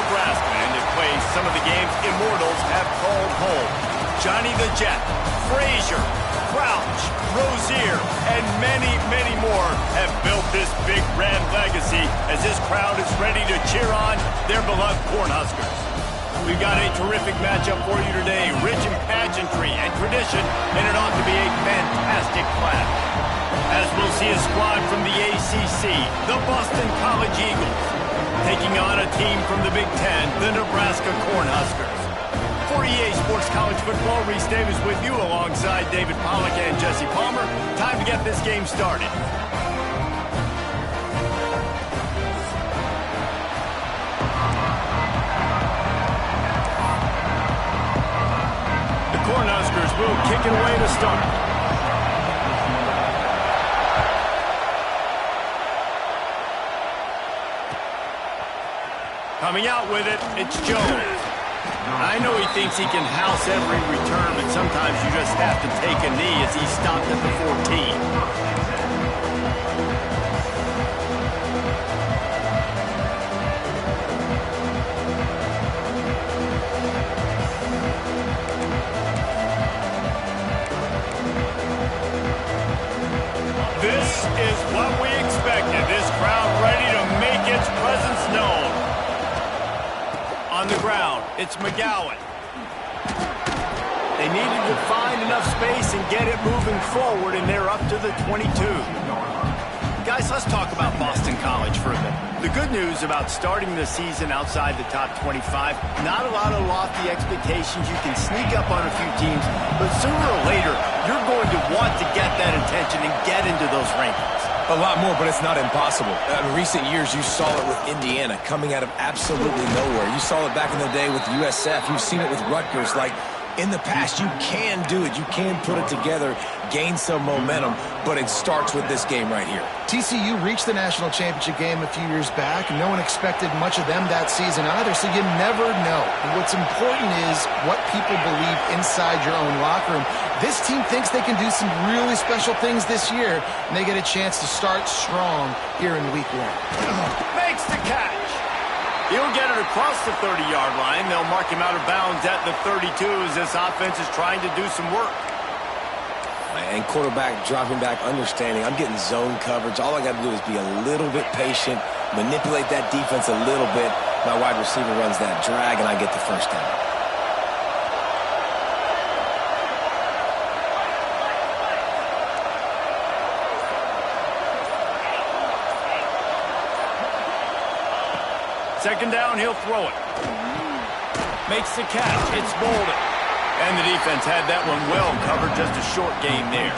Nebraska, and it plays some of the games immortals have called home. Johnny the Jet, Frazier, Crouch, Rozier, and many, many more have built this big red legacy as this crowd is ready to cheer on their beloved Cornhuskers. We've got a terrific matchup for you today, rich in pageantry and tradition, and it ought to be a fantastic clash. As we'll see a squad from the ACC, the Boston College Eagles, taking on a team from the Big Ten, the Nebraska Cornhuskers. For EA Sports College Football, Reese Davis with you alongside David Pollack and Jesse Palmer. Time to get this game started. The Cornhuskers will kick it away to start. Coming out with it, it's Jones. I know he thinks he can house every return, but sometimes you just have to take a knee as he stopped at the 14. This is what we expected. This crowd ready to make its presence known. On the ground, it's McGowan. They needed to find enough space and get it moving forward, and they're up to the 22. Guys, let's talk about Boston College for a minute. The good news about starting the season outside the top 25, not a lot of lofty expectations. You can sneak up on a few teams, but sooner or later, you're going to want to get that attention and get into those rankings. A lot more, but it's not impossible. In recent years, you saw it with Indiana coming out of absolutely nowhere. You saw it back in the day with USF. You've seen it with Rutgers. Like, in the past, you can do it. You can put it together, gain some momentum, but it starts with this game right here. TCU reached the national championship game a few years back, and no one expected much of them that season either, so you never know. And what's important is what people believe inside your own locker room. This team thinks they can do some really special things this year, and they get a chance to start strong here in week 1. Makes the catch. He'll get it across the 30-yard line. They'll mark him out of bounds at the 32 as this offense is trying to do some work. And quarterback dropping back, understanding I'm getting zone coverage. All I got to do is be a little bit patient, manipulate that defense a little bit. My wide receiver runs that drag, and I get the first down. Second down, he'll throw it. Makes the catch. It's Bolden. And the defense had that one well covered. Just a short game there.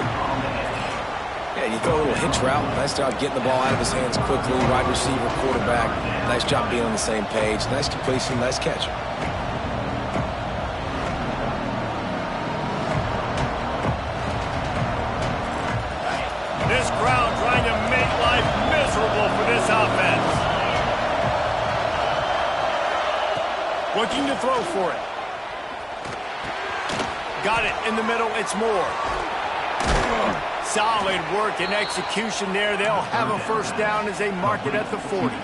Yeah, you throw a little hitch route. Nice job getting the ball out of his hands quickly. Wide receiver, quarterback. Nice job being on the same page. Nice completion, nice catch. This crowd trying to make life miserable for this offense. Looking to throw for it. Got it in the middle. It's Moore. Solid work and execution there. They'll have a first down as they mark it at the 40.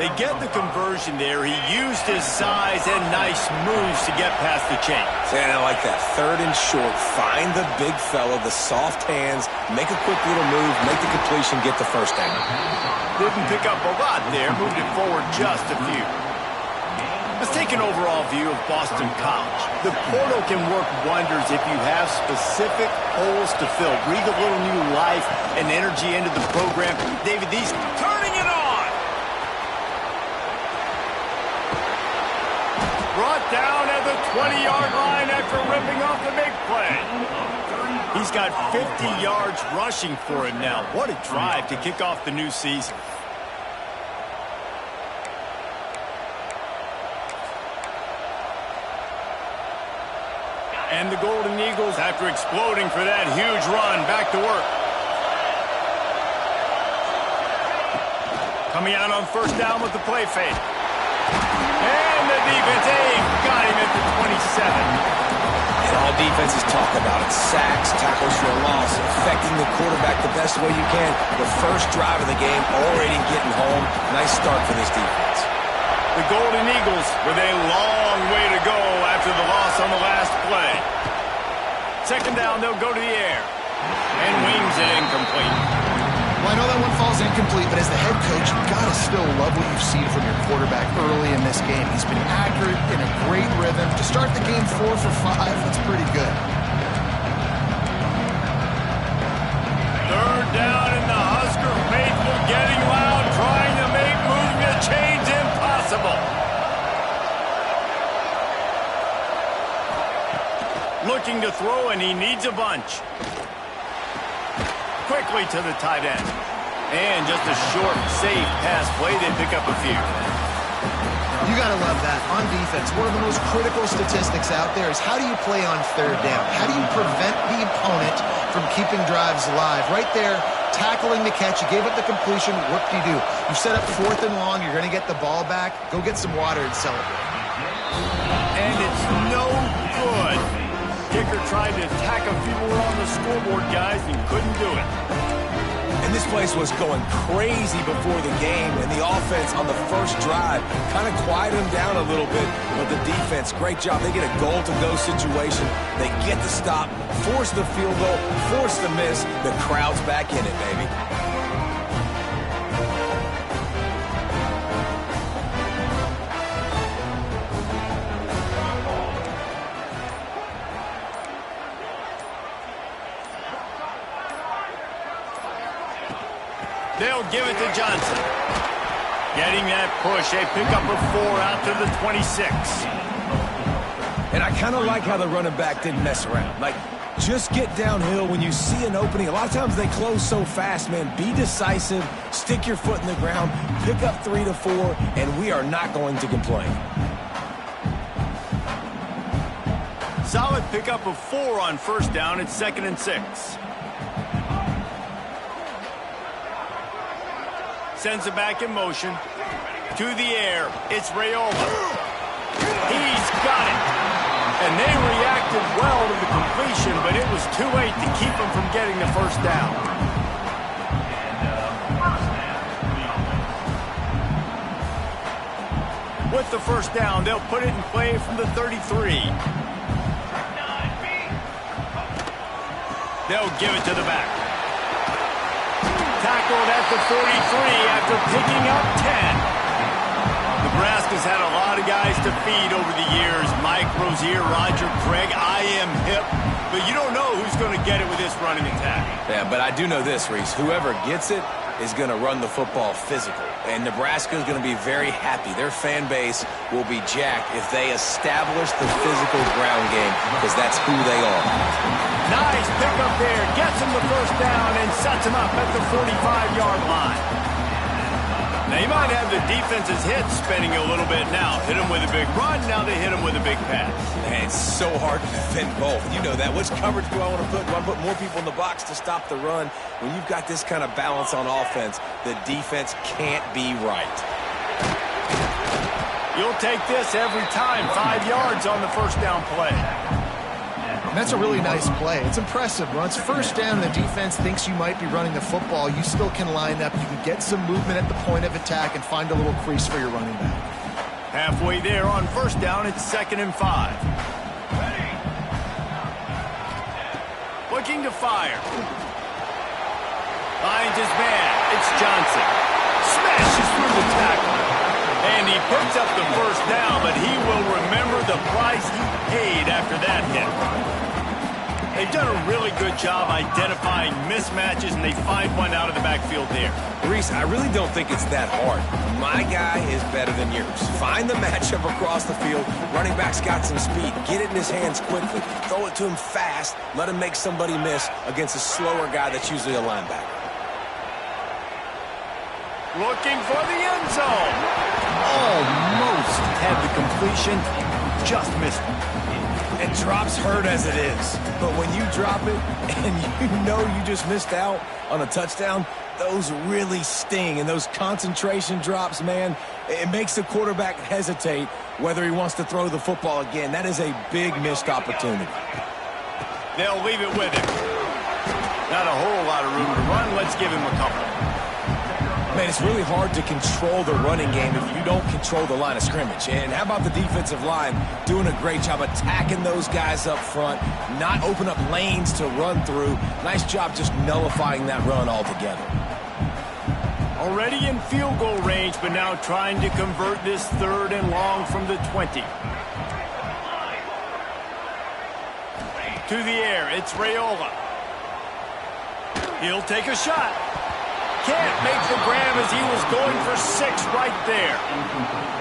They get the conversion there. He used his size and nice moves to get past the chains. And I like that. Third and short. Find the big fella, the soft hands, make a quick little move, make the completion, get the first down. Didn't pick up a lot there. Moved it forward just a few. Let's take an overall view of Boston College. The portal can work wonders if you have specific holes to fill. Breathe a little new life and energy into the program. David, these turning it on. Brought down at the 20-yard line after ripping off the big play. He's got 50 yards rushing for him now. What a drive to kick off the new season. And the Golden Eagles, after exploding for that huge run, back to work. Coming out on first down with the play fake. And the defense, got him at the 27. And all defenses talk about it. Sacks, tackles for a loss, affecting the quarterback the best way you can. The first drive of the game, already getting home. Nice start for this defense. The Golden Eagles with a long way to go after the loss on the last play. Second down, they'll go to the air. And wings it incomplete. Well, I know that one falls incomplete, but as the head coach, you've got to still love what you've seen from your quarterback early in this game. He's been accurate, in a great rhythm. To start the game 4 for 5, that's pretty good. Third down, and the Husker faithful getting loud, trying to make moving the chains impossible. Looking to throw, and he needs a bunch. Quickly to the tight end. And just a short, safe pass play. They pick up a few. You got to love that. On defense, one of the most critical statistics out there is how do you play on third down? How do you prevent the opponent from keeping drives alive? Right there, tackling the catch. You gave up the completion. What do? You set up 4th and long. You're going to get the ball back. Go get some water and celebrate. And it's no good. Kicker tried to tack a few more on the scoreboard, guys, and couldn't do it. And this place was going crazy before the game, and the offense on the first drive kind of quieted them down a little bit. But the defense, great job. They get a goal-to-go situation. They get the stop, force the field goal, force the miss. The crowd's back in it, baby. They'll give it to Johnson. Getting that push. They pick up a 4 out to the 26. And I kind of like how the running back didn't mess around. Like, just get downhill when you see an opening. A lot of times they close so fast, man. Be decisive. Stick your foot in the ground. Pick up 3 to 4, and we are not going to complain. Solid pickup of 4 on first down. It's 2nd and 6. Sends it back in motion. To the air. It's Raiola. He's got it. And they reacted well to the completion, but it was too late to keep them from getting the first down. With the first down, they'll put it in play from the 33. They'll give it to the back. Tackled at the 43 after picking up 10. Nebraska's had a lot of guys to feed over the years. Mike Rozier, Roger Craig, I am hip. But you don't know who's going to get it with this running attack. Yeah, but I do know this, Reese. Whoever gets it is going to run the football physical. And Nebraska is going to be very happy. Their fan base will be jacked if they establish the physical ground game, because that's who they are. Nice pickup there. Gets him the first down and sets him up at the 45-yard line. Now, you might have the defense's head spinning a little bit now. Hit him with a big run. Now they hit him with a big pass. Man, it's so hard to defend both. You know that. Which coverage do I want to put? Do I put more people in the box to stop the run? When you've got this kind of balance on offense, the defense can't be right. You'll take this every time. 5 yards on the first down play. And that's a really nice play. It's impressive. Once first down, the defense thinks you might be running the football. You still can line up. You can get some movement at the point of attack and find a little crease for your running back. Halfway there on first down, it's 2nd and 5. Looking to fire. Finds his man. It's Johnson. Smashes through the tackle. And he picks up the first down, but he will remember the price he paid after that hit. They've done a really good job identifying mismatches, and they find one out of the backfield there. Reese, I really don't think it's that hard. My guy is better than yours. Find the matchup across the field. Running back's got some speed. Get it in his hands quickly. Throw it to him fast. Let him make somebody miss against a slower guy that's usually a linebacker. Looking for the end zone. Almost had the completion. Just missed it. And drops hurt as it is. But when you drop it and you know you just missed out on a touchdown, those really sting. And those concentration drops, man, it makes the quarterback hesitate whether he wants to throw the football again. That is a big missed opportunity. They'll leave it with him. Not a whole lot of room to run. Let's give him a couple. Man, it's really hard to control the running game if you don't control the line of scrimmage. And how about the defensive line doing a great job attacking those guys up front, not open up lanes to run through. Nice job just nullifying that run altogether. Already in field goal range, but now trying to convert this 3rd and long from the 20. To the air, it's Raiola. He'll take a shot. Can't make the grab as he was going for 6 right there.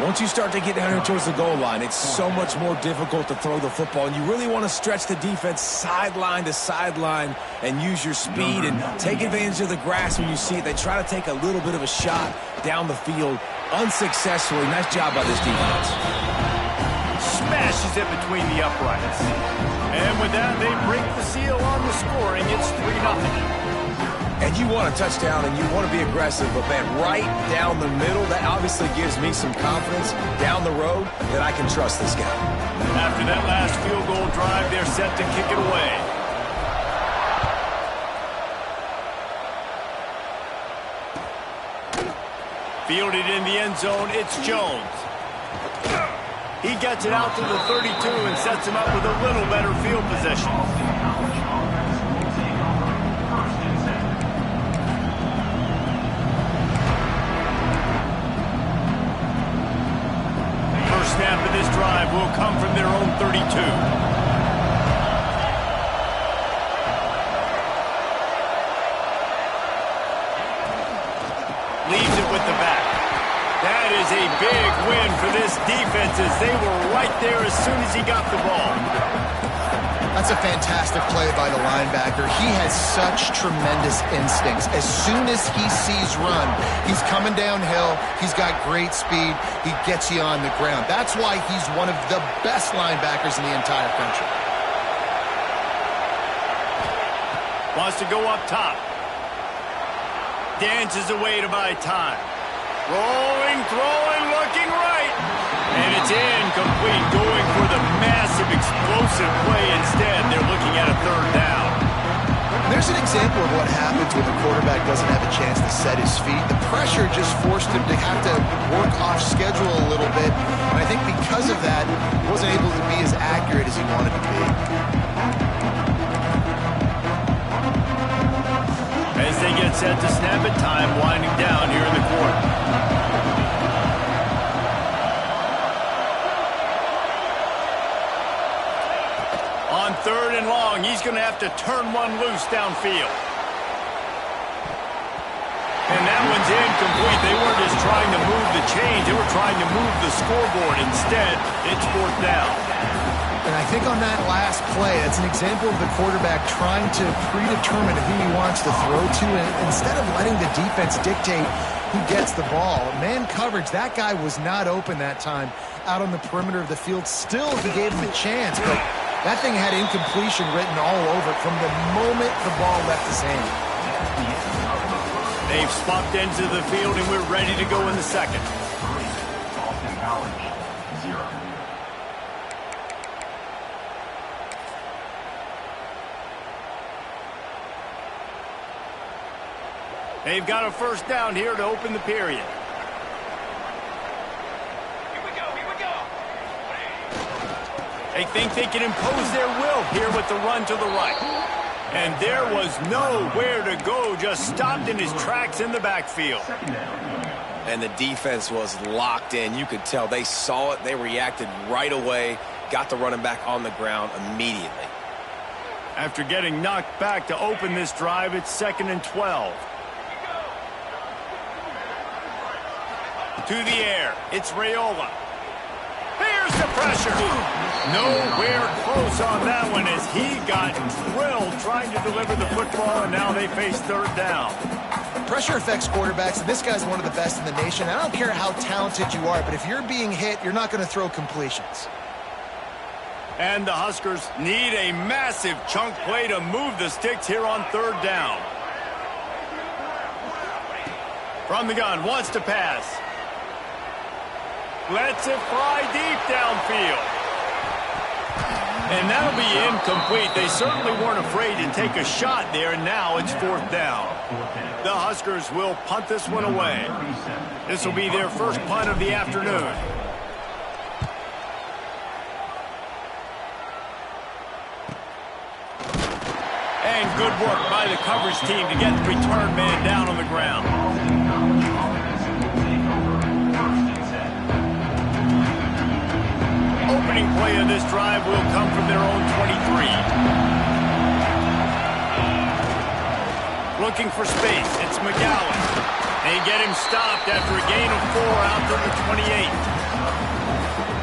Once you start to get down here towards the goal line, it's so much more difficult to throw the football, and you really want to stretch the defense sideline to sideline and use your speed and take advantage of the grass when you see it. They try to take a little bit of a shot down the field unsuccessfully. Nice job by this defense. Smashes it between the uprights. And with that, they break the seal on the scoring. It's 3-0. And you want a touchdown and you want to be aggressive, but man, right down the middle, that obviously gives me some confidence down the road that I can trust this guy. After that last field goal drive, they're set to kick it away. Fielded in the end zone, it's Jones. He gets it out to the 32 and sets him up with a little better field position. Snap of this drive will come from their own 32. Leaves it with the back. That is a big win for this defense as they were right there as soon as he got the ball. That's a fantastic play by the linebacker. He has such tremendous instincts. As soon as he sees run, he's coming downhill. He's got great speed. He gets you on the ground. That's why he's one of the best linebackers in the entire country. Wants to go up top. Dances away to buy time. Rolling, throwing, looking right. And it's incomplete, going for the massive explosive play instead. They're looking at a 3rd down. There's an example of what happens when the quarterback doesn't have a chance to set his feet. The pressure just forced him to have to work off schedule a little bit. And I think because of that, he wasn't able to be as accurate as he wanted to be. As they get set to snap it, time winding down here in the quarter. On 3rd and long, he's going to have to turn one loose downfield. And that one's incomplete. They weren't just trying to move the chains. They were trying to move the scoreboard. Instead, it's 4th down. And I think on that last play, it's an example of the quarterback trying to predetermine who he wants to throw to, and instead of letting the defense dictate who gets the ball. Man coverage, that guy was not open that time out on the perimeter of the field. Still, he gave him a chance, but that thing had incompletion written all over it from the moment the ball left his hand. They've swapped ends of the field, and we're ready to go in the 2nd. They've got a 1st down here to open the period. They think they can impose their will here with the run to the right. And there was nowhere to go, just stopped in his tracks in the backfield. And the defense was locked in. You could tell they saw it. They reacted right away, got the running back on the ground immediately. After getting knocked back to open this drive, it's 2nd and 12. To the air, it's Raiola. Here's the pressure. Nowhere close on that one as he got drilled trying to deliver the football, and now they face 3rd down. Pressure affects quarterbacks, and this guy's one of the best in the nation. I don't care how talented you are, but if you're being hit, you're not going to throw completions. And the Huskers need a massive chunk play to move the sticks here on 3rd down. From the gun, wants to pass. Lets it fly deep downfield. And that'll be incomplete. They certainly weren't afraid to take a shot there, and now it's 4th down. The Huskers will punt this one away. This will be their first punt of the afternoon. And good work by the coverage team to get the return man down on the ground. Opening play of this drive will come from their own 23. Looking for space. It's McGowan. They get him stopped after a gain of 4 out to the 28.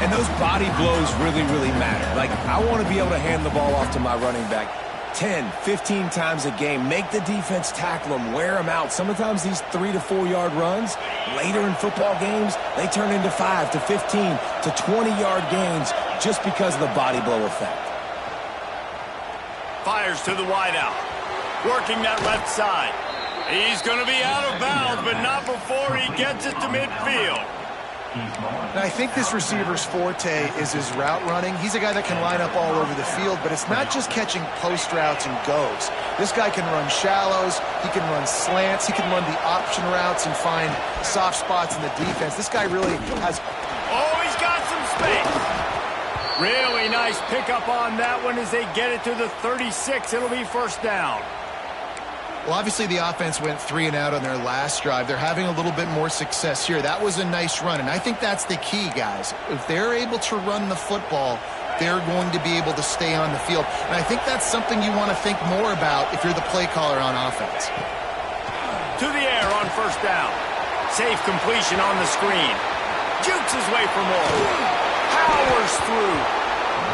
And those body blows really, really matter. Like, I want to be able to hand the ball off to my running back 10, 15 times a game. Make the defense tackle them, wear them out. Sometimes these 3 to 4 yard runs, later in football games, they turn into 5 to 15 to 20 yard gains just because of the body blow effect. Fires to the wideout. Working that left side. He's going to be out of bounds, but not before he gets it to midfield. And I think this receiver's forte is his route running. He's a guy that can line up all over the field, but it's not just catching post routes and goes. This guy can run shallows, he can run slants, he can run the option routes and find soft spots in the defense. This guy really has... Oh, he's got some space. Really nice pickup on that one as they get it to the 36. It'll be 1st down. Well, obviously the offense went 3 and out on their last drive. They're having a little bit more success here. That was a nice run, and I think that's the key, guys. If they're able to run the football, they're going to be able to stay on the field. And I think that's something you want to think more about if you're the play caller on offense. To the air on 1st down. Safe completion on the screen. Jukes his way for more. Powers through.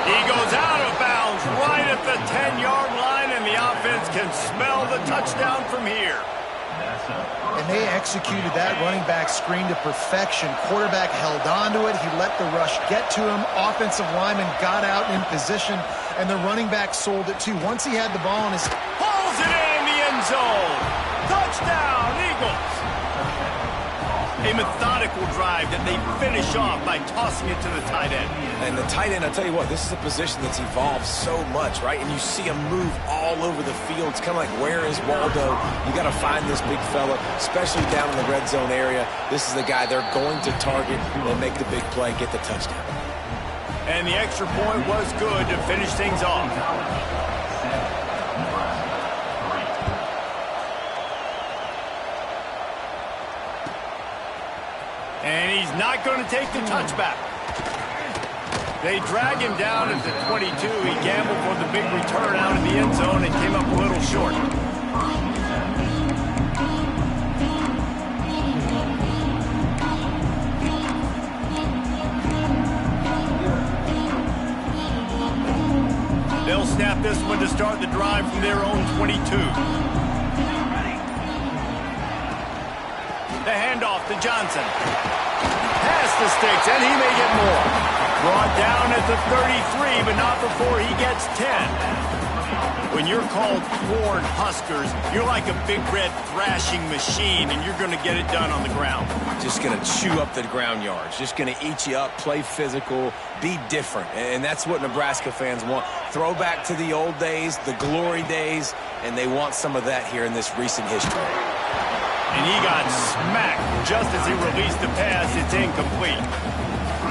He goes out of bounds right at the 10-yard line, and the offense can smell the touchdown from here. And they executed that running back screen to perfection. Quarterback held on to it. He let the rush get to him. Offensive lineman got out in position, and the running back sold it too. Once he had the ball in his... Pulls it in the end zone. Touchdown, Eagles. A methodical drive that they finish off by tossing it to the tight end. And the tight end, I'll tell you what, this is a position that's evolved so much, right? And you see him move all over the field. It's kind of like, where is Waldo? You got to find this big fella, especially down in the red zone area. This is the guy they're going to target and make the big play, get the touchdown. And the extra point was good to finish things off. And he's not going to take the touchback. They drag him down at the 22. He gambled for the big return out of the end zone and came up a little short. They'll snap this one to start the drive from their own 22. The handoff to Johnson. Past the sticks, and he may get more. Brought down at the 33, but not before he gets 10. When you're called Corn Huskers, you're like a big red thrashing machine, and you're going to get it done on the ground. Just going to chew up the ground yards. Just going to eat you up, play physical, be different. And that's what Nebraska fans want. Throwback to the old days, the glory days, and they want some of that here in this recent history. And he got smacked just as he released the pass. It's incomplete.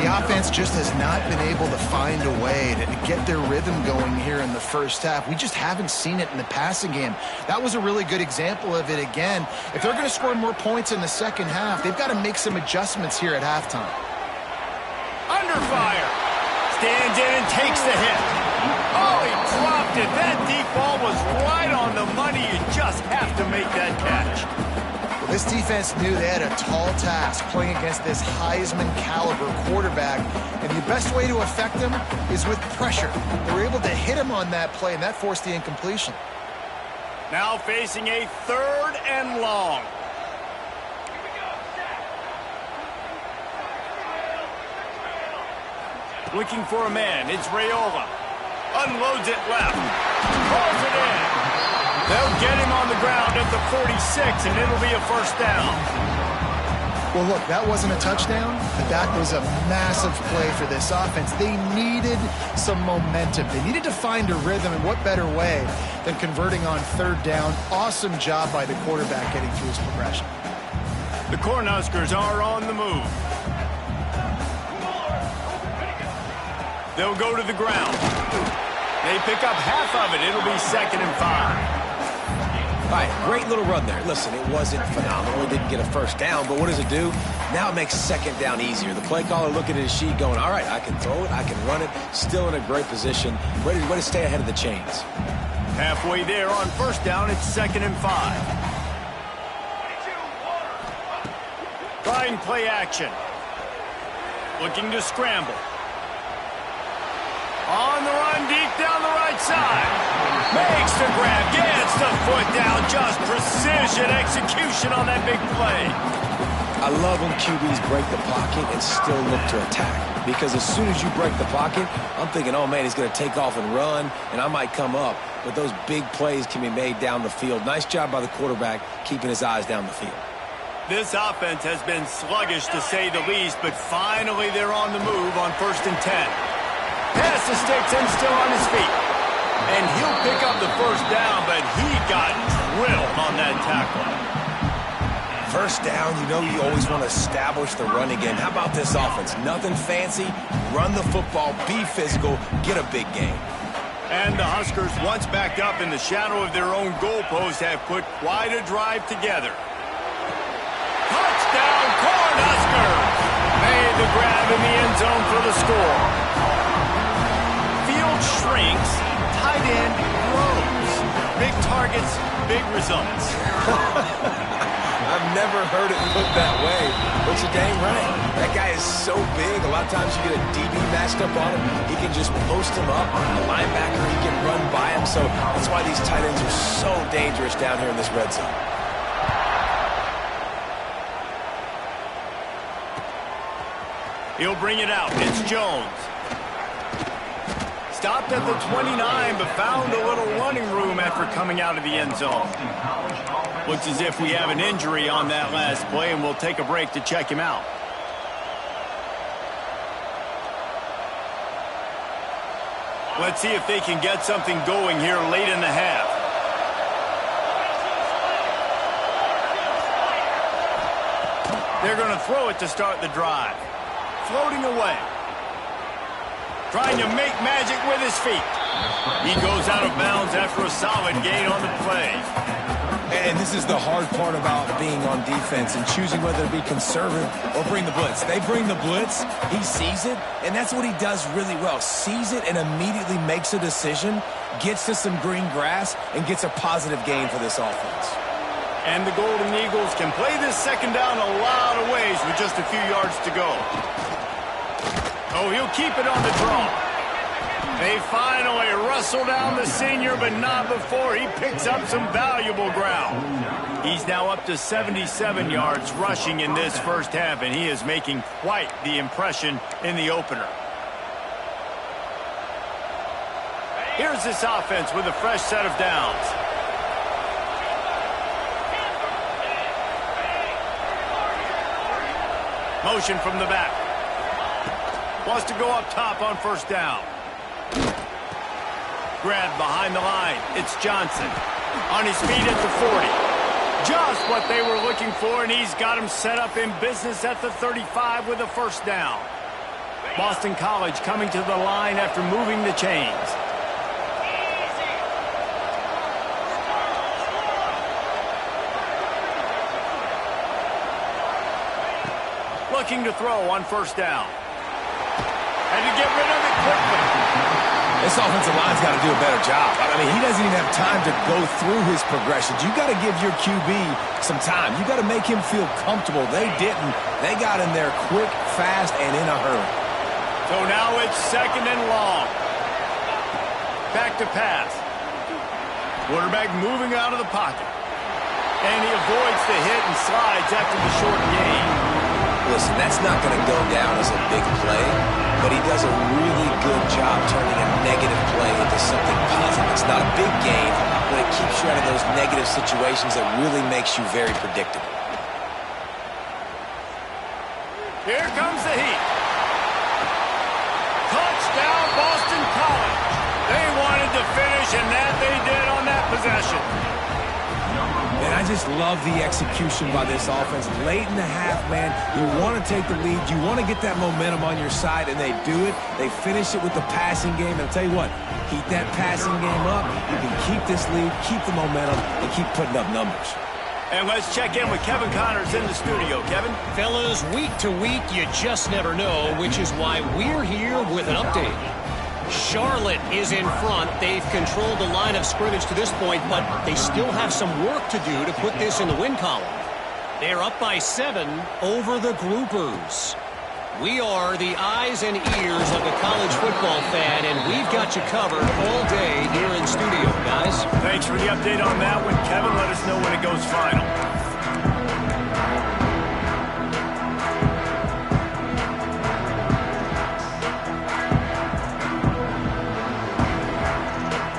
The offense just has not been able to find a way to get their rhythm going here in the first half. We just haven't seen it in the passing game. That was a really good example of it again. If they're going to score more points in the second half, they've got to make some adjustments here at halftime. Under fire. Stands in and takes the hit. Oh, he dropped it. That deep ball was right on the money. You just have to make that catch. This defense knew they had a tall task playing against this Heisman-caliber quarterback, and the best way to affect him is with pressure. They were able to hit him on that play, and that forced the incompletion. Now facing a 3rd and long. Looking for a man. It's Raiola. Unloads it left. Pulls it in. They'll get him on the ground at the 46, and it'll be a 1st down. Well, look, that wasn't a touchdown, but that was a massive play for this offense. They needed some momentum. They needed to find a rhythm, and what better way than converting on third down. Awesome job by the quarterback getting through his progression. The Cornhuskers are on the move. They'll go to the ground. They pick up half of it. It'll be 2nd and 5. All right, great little run there. Listen, it wasn't phenomenal. It didn't get a first down, but what does it do? Now it makes 2nd down easier. The play caller looking at his sheet going, all right, I can throw it, I can run it, still in a great position, ready to stay ahead of the chains. Halfway there on 1st down, it's 2nd and 5. Trying play action. Looking to scramble. On the run, deep down the right side. Makes the grab, gets the foot down. Just precision execution on that big play. I love when QBs break the pocket and still look to attack. Because as soon as you break the pocket, I'm thinking, oh, man, he's going to take off and run, and I might come up. But those big plays can be made down the field. Nice job by the quarterback keeping his eyes down the field. This offense has been sluggish, to say the least, but finally they're on the move on 1st and 10. Pass the sticks and still on his feet. And he'll pick up the first down, but he got drilled on that tackle. First down, you always want to establish the running game. How about this offense? Nothing fancy. Run the football, be physical, get a big game. And the Huskers, once backed up in the shadow of their own goalpost, have put quite a drive together. Touchdown, Cornhuskers! Made the grab in the end zone for the score. Field shrinks, tight end grows. Big targets, big results. I've never heard it put that way, but you're dang right. That guy is so big. A lot of times you get a DB matched up on him. He can just post him up. A linebacker, he can run by him. So that's why these tight ends are so dangerous down here in this red zone. He'll bring it out. It's Jones. Stopped at the 29, but found a little running room after coming out of the end zone. Looks as if we have an injury on that last play, and we'll take a break to check him out. Let's see if they can get something going here late in the half. They're going to throw it to start the drive. Floating away. Trying to make magic with his feet. He goes out of bounds after a solid gain on the play. And this is the hard part about being on defense and choosing whether to be conservative or bring the blitz. They bring the blitz, he sees it, and that's what he does really well. Sees it and immediately makes a decision, gets to some green grass, and gets a positive gain for this offense. And the Golden Eagles can play this second down a lot of ways with just a few yards to go. Oh, he'll keep it on the draw. They finally wrestle down the senior, but not before he picks up some valuable ground. He's now up to 77 yards rushing in this first half, and he is making quite the impression in the opener. Here's this offense with a fresh set of downs. Motion from the back. Wants to go up top on first down. Grab behind the line. It's Johnson. On his feet at the 40. Just what they were looking for, and he's got him set up in business at the 35 with a first down. Boston College coming to the line after moving the chains. Looking to throw on first down. And to get rid of it quickly. This offensive line's got to do a better job. I mean, he doesn't even have time to go through his progressions. You got to give your QB some time. You got to make him feel comfortable. They didn't. They got in there quick, fast, and in a hurry. So now it's second and long. Back to pass. Quarterback moving out of the pocket. And he avoids the hit and slides after the short gain. Listen, that's not going to go down as a big play, but he does a really good job turning a negative play into something positive. It's not a big gain, but it keeps you out of those negative situations that really makes you very predictable. Here comes the heat. Touchdown, Boston College. They wanted to finish, and that they did on that possession. And I just love the execution by this offense. Late in the half, man, you want to take the lead. You want to get that momentum on your side, and they do it. They finish it with the passing game. And I'll tell you what, keep that passing game up. You can keep this lead, keep the momentum, and keep putting up numbers. And let's check in with Kevin Connors in the studio. Kevin? Fellas, week to week, you just never know, which is why we're here with an update. Charlotte is in front. They've controlled the line of scrimmage to this point, but they still have some work to do to put this in the win column. They're up by 7 over the Groupers. We are the eyes and ears of the college football fan, and we've got you covered all day here in studio, guys. Thanks for the update on that one, Kevin. Let us know when it goes final.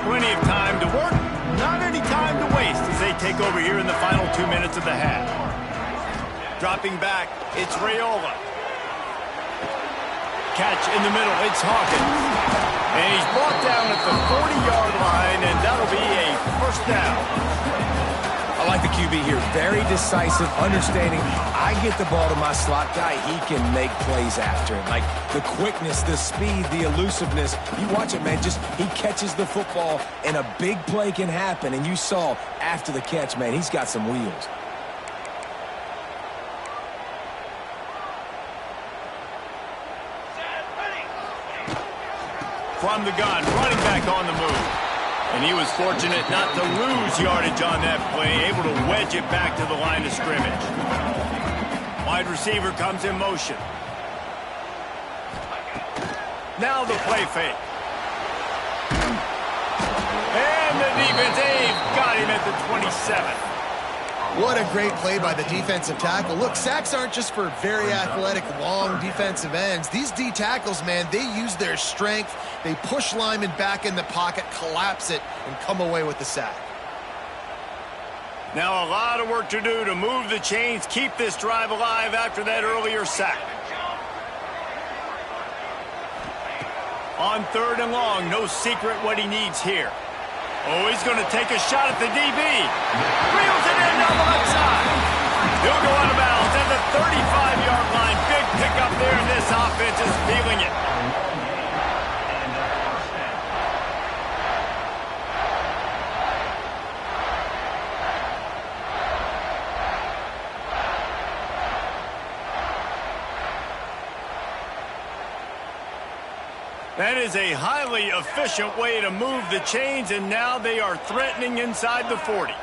Plenty of time to work, not any time to waste as they take over here in the final 2 minutes of the half. Dropping back, it's Raiola. Catch in the middle, it's Hawkins. And he's brought down at the 40-yard line, and that'll be a first down. I like the QB here. Very decisive, understanding I get the ball to my slot guy, he can make plays after it. Like the quickness, the speed, the elusiveness. You watch it, man. Just he catches the football, and a big play can happen. And you saw after the catch, man, he's got some wheels. From the gun, running back on the move. And he was fortunate not to lose yardage on that play, able to wedge it back to the line of scrimmage. Wide receiver comes in motion. Now the play fake. And the defense, they've got him at the 27. What a great play by the defensive tackle. Look, sacks aren't just for very athletic, long defensive ends. These D tackles, man, they use their strength. They push linemen back in the pocket, collapse it, and come away with the sack. Now a lot of work to do to move the chains, keep this drive alive after that earlier sack. On 3rd and long, no secret what he needs here. Oh, he's going to take a shot at the DB. Reels it in down the left side. He'll go out of bounds at the 35-yard line. Big pickup there, and this offense is feeling it. That is a highly efficient way to move the chains, and now they are threatening inside the 40.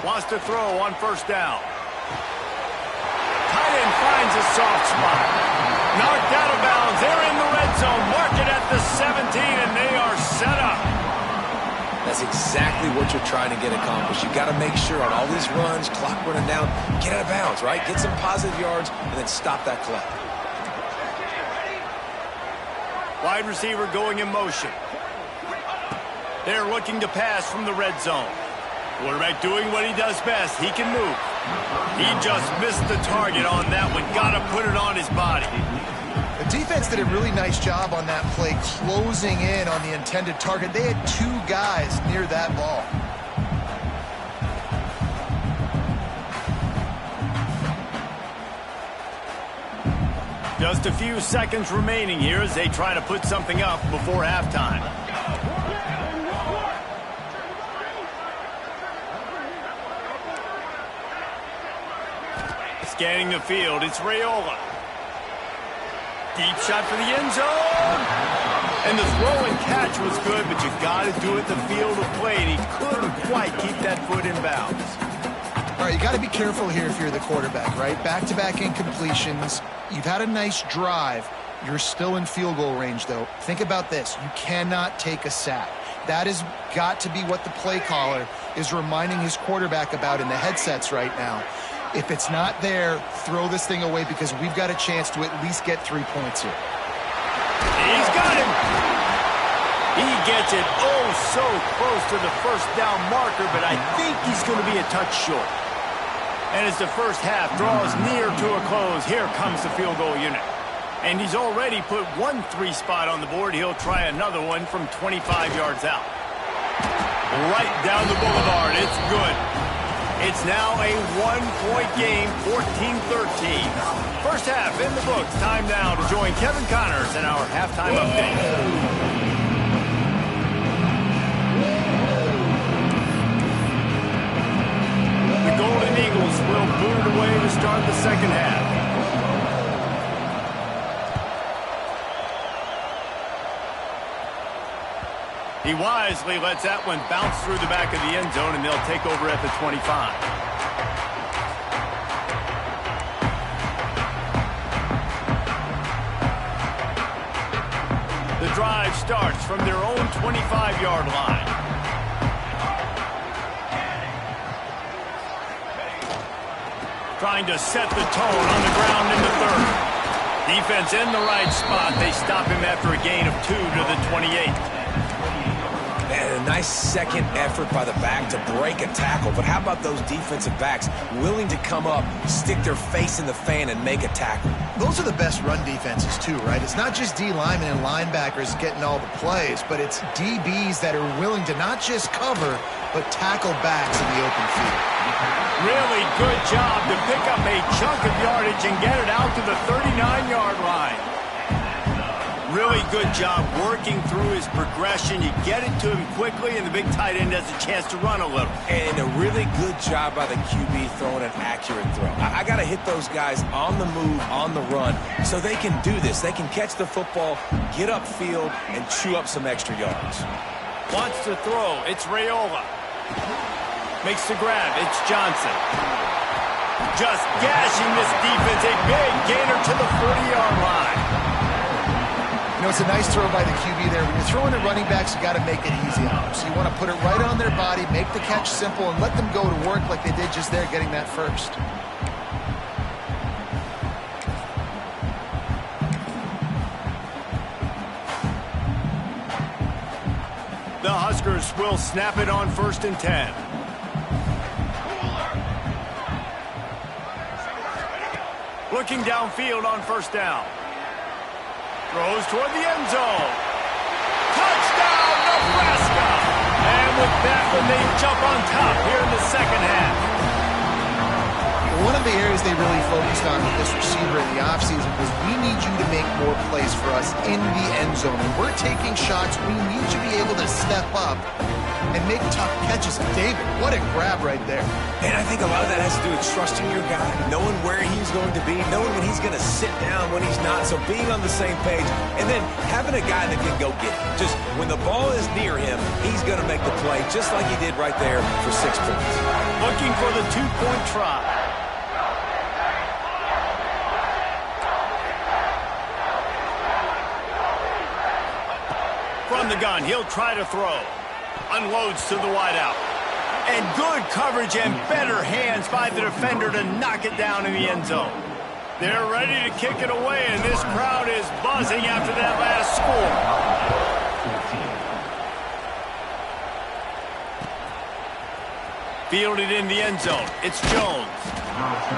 Wants to throw on 1st down. Tight end finds a soft spot. Knocked out of bounds. They're in the red zone. Mark it at the 17, and they are set up. That's exactly what you're trying to get accomplished. You got to make sure on all these runs, clock running down, get out of bounds, right? Get some positive yards, and then stop that clock. Wide receiver going in motion. They're looking to pass from the red zone. Quarterback doing what he does best. He can move. He just missed the target on that one. Got to put it on his body. The defense did a really nice job on that play, closing in on the intended target. They had 2 guys near that ball. Just a few seconds remaining here as they try to put something up before halftime. Scanning the field, it's Raiola. Deep shot for the end zone. And the throw and catch was good, but you got to do it the field of play, and he couldn't quite keep that foot in bounds. All right, you got to be careful here if you're the quarterback, right? Back-to-back incompletions. You've had a nice drive. You're still in field goal range, though. Think about this. You cannot take a sack. That has got to be what the play caller is reminding his quarterback about in the headsets right now. If it's not there, throw this thing away because we've got a chance to at least get 3 points here. He's got him. He gets it so close to the 1st down marker, but I think he's going to be a touch short. And as the first half draws near to a close, here comes the field goal unit. And he's already put one 3 spot on the board. He'll try another one from 25 yards out. Right down the boulevard. It's good. It's now a 1-point game, 14-13. First half in the books. Time now to join Kevin Connors in our halftime update. The Golden Eagles will boot it away to start the second half. He wisely lets that one bounce through the back of the end zone, and they'll take over at the 25. The drive starts from their own 25-yard line. Trying to set the tone on the ground in the third. Defense in the right spot. They stop him after a gain of 2 to the 28. And a nice second effort by the back to break a tackle. But how about those defensive backs willing to come up, stick their face in the fan, and make a tackle? Those are the best run defenses, too, right? It's not just D linemen and linebackers getting all the plays, but it's DBs that are willing to not just cover, but tackle backs in the open field. Really good job to pick up a chunk of yardage and get it out to the 39-yard line. Really good job working through his progression. You get it to him quickly, and the big tight end has a chance to run a little. And a really good job by the QB throwing an accurate throw. I got to hit those guys on the move, on the run, so they can do this. They can catch the football, get upfield, and chew up some extra yards. Wants to throw. It's Raiola. Makes the grab. It's Johnson. Just gashing this defense. A big gainer to the 40-yard line. You know, it's a nice throw by the QB there. When you're throwing at running backs, you got to make it easy on them. So you want to put it right on their body, make the catch simple, and let them go to work like they did just there, getting that first. The Huskers will snap it on 1st and 10. Looking downfield on 1st down. Throws toward the end zone. Touchdown, Nebraska! And with that one, they jump on top here in the second half. One of the areas they really focused on with this receiver in the offseason was we need you to make more plays for us in the end zone. And we're taking shots. We need you to be able to step up and make tough catches. And David, what a grab right there. And I think a lot of that has to do with trusting your guy, knowing where he's going to be, knowing when he's going to sit down, when he's not. So being on the same page, and then having a guy that can go get it. Just when the ball is near him, he's going to make the play, just like he did right there for 6 points. Looking for the 2-point try. From the gun, he'll try to throw. Unloads to the wideout. And good coverage and better hands by the defender to knock it down in the end zone. They're ready to kick it away, and this crowd is buzzing after that last score. Fielded in the end zone. It's Jones.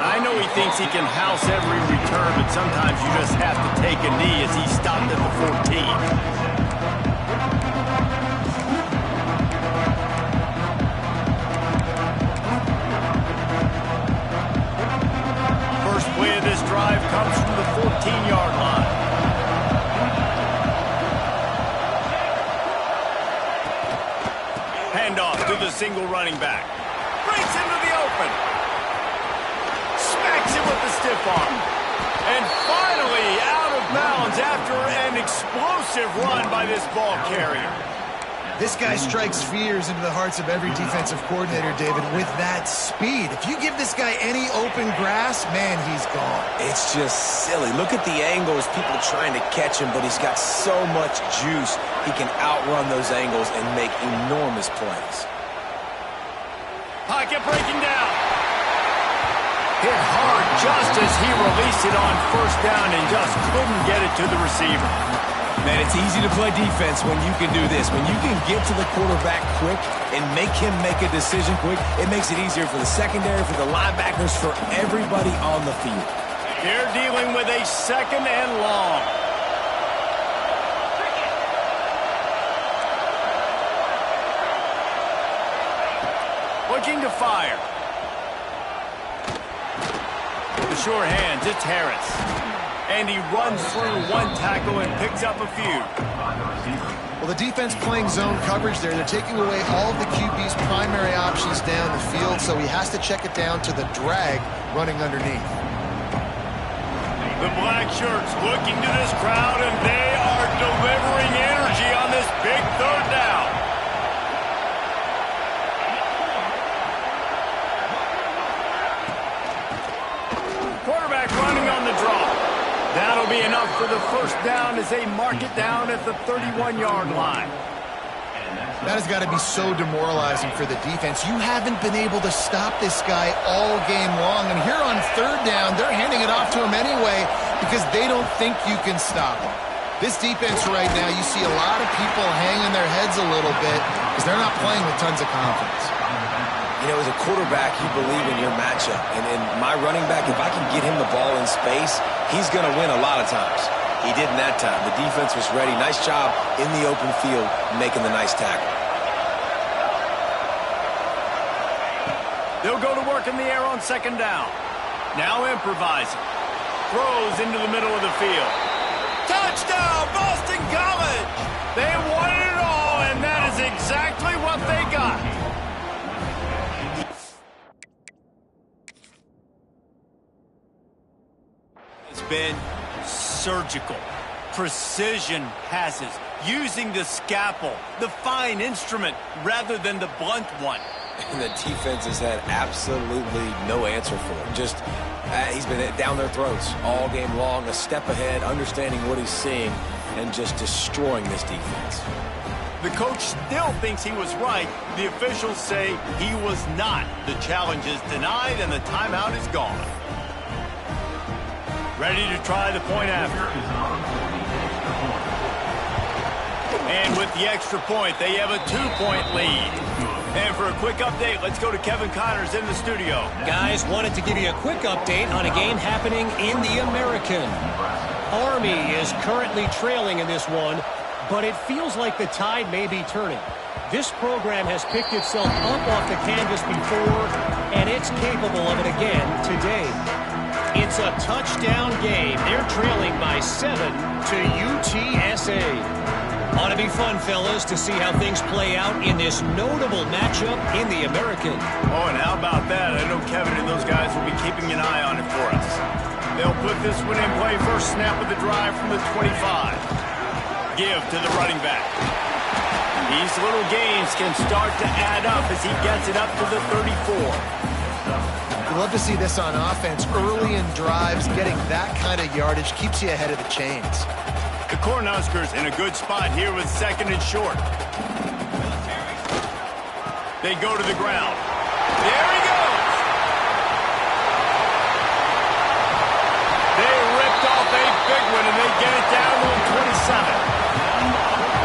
I know he thinks he can house every return, but sometimes you just have to take a knee as he stopped at the 14. Play of this drive comes from the 14-yard line. Handoff to the single running back. Breaks into the open. Smacks it with the stiff arm. And finally out of bounds after an explosive run by this ball carrier. This guy strikes fears into the hearts of every defensive coordinator, David, with that speed. If you give this guy any open grass, man, he's gone. It's just silly. Look at the angles, people trying to catch him, but he's got so much juice. He can outrun those angles and make enormous plays. Pocket breaking down. Hit hard just as he released it on 1st down and just couldn't get it to the receiver. Man, it's easy to play defense when you can do this. When you can get to the quarterback quick and make him make a decision quick, it makes it easier for the secondary, for the linebackers, for everybody on the field. They're dealing with a 2nd and long. Looking to fire. The sure hands, it's Harris. And he runs through one tackle and picks up a few. Well, the defense playing zone coverage there. They're taking away all of the QB's primary options down the field, so he has to check it down to the drag running underneath. The black shirts looking to this crowd, and they are delivering energy on this big 3rd down. Quarterback running on the draw. That'll be enough for the 1st down as they mark it down at the 31-yard line. That has got to be so demoralizing for the defense. You haven't been able to stop this guy all game long. And here on 3rd down, they're handing it off to him anyway because they don't think you can stop him. This defense right now, you see a lot of people hanging their heads a little bit because they're not playing with tons of confidence. You know, as a quarterback, you believe in your matchup. And my running back, if I can get him the ball in space, he's going to win a lot of times. He did in that time. The defense was ready. Nice job in the open field making the nice tackle. They'll go to work in the air on 2nd down. Now improvising. Throws into the middle of the field. Touchdown, Boston College! They wanted it all, and that is exactly what they got. It's been surgical. Precision passes. Using the scalpel, the fine instrument, rather than the blunt one. And the defense has had absolutely no answer for him. Just, he's been down their throats all game long, a step ahead, understanding what he's seeing, and just destroying this defense. The coach still thinks he was right. The officials say he was not. The challenge is denied, and the timeout is gone. Ready to try the point after. And with the extra point, they have a 2-point lead. And for a quick update, let's go to Kevin Connors in the studio. Guys, wanted to give you a quick update on a game happening in the American. Army is currently trailing in this one, but it feels like the tide may be turning. This program has picked itself up off the canvas before, and it's capable of it again today. It's a touchdown game. They're trailing by 7 to UTSA. Ought to be fun, fellas, to see how things play out in this notable matchup in the American. Oh, and how about that? I know Kevin and those guys will be keeping an eye on it for us. They'll put this one in play. First snap of the drive from the 25. Give to the running back. These little gains can start to add up as he gets it up to the 34. You love to see this on offense. Early in drives, getting that kind of yardage keeps you ahead of the chains. The Cornhuskers in a good spot here with 2nd and short. They go to the ground. There he goes! They ripped off a big one, and they get it down to 27.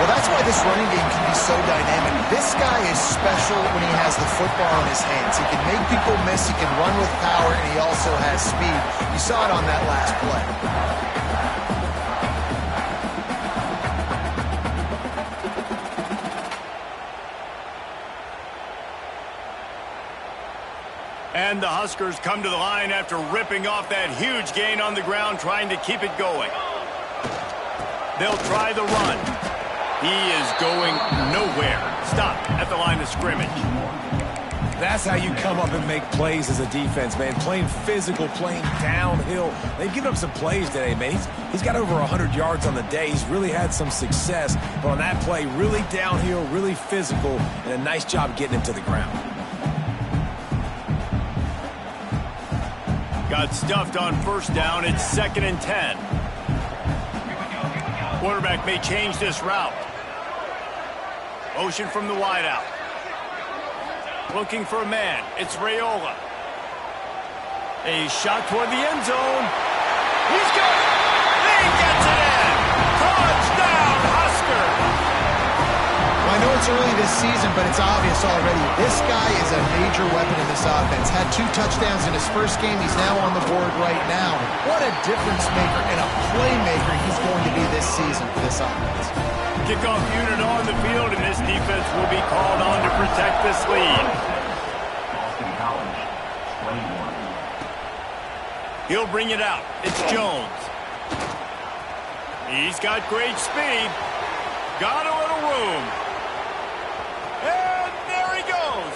Well, that's why this running game can be so dynamic. This guy is special when he has the football in his hands. He can make people miss, he can run with power, and he also has speed. You saw it on that last play. And the Huskers come to the line after ripping off that huge gain on the ground, trying to keep it going. They'll try the run. He is going nowhere. Stop at the line of scrimmage. That's how you come up and make plays as a defense, man. Playing physical, playing downhill. They've given up some plays today, man. He's got over 100 yards on the day. He's really had some success. But on that play, really downhill, really physical, and a nice job getting him to the ground. Got stuffed on 1st down. It's 2nd and 10. Quarterback may change this route. Motion from the wideout. Looking for a man. It's Raiola. A shot toward the end zone. He's got it. He gets it in. Touchdown, it's early this season, but it's obvious already. This guy is a major weapon in this offense. Had 2 touchdowns in his first game. He's now on the board right now. What a difference maker and a playmaker he's going to be this season for this offense. Kickoff unit on the field, and this defense will be called on to protect this lead. He'll bring it out. It's Jones. He's got great speed. Got a little room. And there he goes.